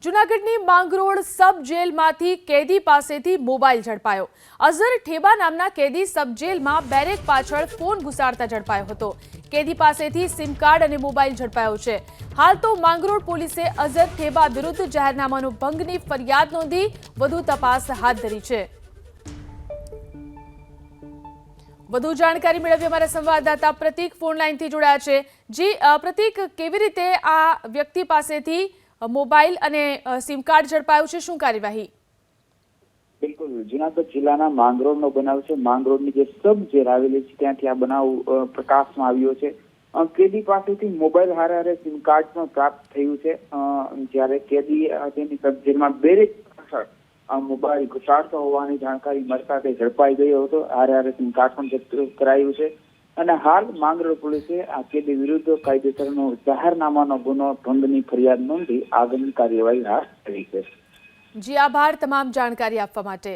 જૂનાગઢની માંગરોળ સબ જેલમાંથી કેદી પાસેથી મોબાઈલ ઝડપાયો। અઝર ઠેબા નામના કેદી સબ જેલમાં બેરેક પાછળ ફોન ઘુસાડતા ઝડપાયો હતો। કેદી પાસેથી સિમ કાર્ડ અને મોબાઈલ ઝડપાયો છે। હાલ તો માંગરોળ પોલીસે અઝર ઠેબા વિરુદ્ધ જાહેરનામાનો ભંગની ફરિયાદ નોંધી વધુ તપાસ હાથ ધરી છે। વધુ જાણકારી મેળવી અમારા સંવાદદાતા પ્રતીક ફોન લાઈનથી જોડાયા છે। જી પ્રતીક, કેવી રીતે આ વ્યક્તિ પાસેથી મોબાઈલ અને સિમ કાર્ડ ઝડપાયું છે, શું કાર્યવાહી? બિલકુલ, જૂનાગઢ જિલ્લાના માંગરોળનો બનાવ છે। માંગરોળની જે સબ જેલ આવેલી છે ત્યાંથી આ બનાવ પ્રકાશમાં આવ્યો છે। કેદી પાસેથી મોબાઈલ હારે સિમ કાર્ડ પણ પ્રાપ્ત થયું છે। જ્યારે કેદી તેની સબ જેલમાં બેરેક પાછળ મોબાઈલ ઘુસાડતો હોવાની જાણકારી મળતા તે ઝડપાઈ ગયો હતો। હારે સિમ કાર્ડ પણ જપ્ત કરાયું છે અને હાલ માંગરોળ પોલીસે આ કેદી વિરુદ્ધ કાયદેસરનો જાહેરનામાનો ગુનો ભંગની ફરિયાદ નોંધી આગળની કાર્યવાહી હાથ ધરી છે। જી આભાર તમામ જાણકારી આપવા માટે।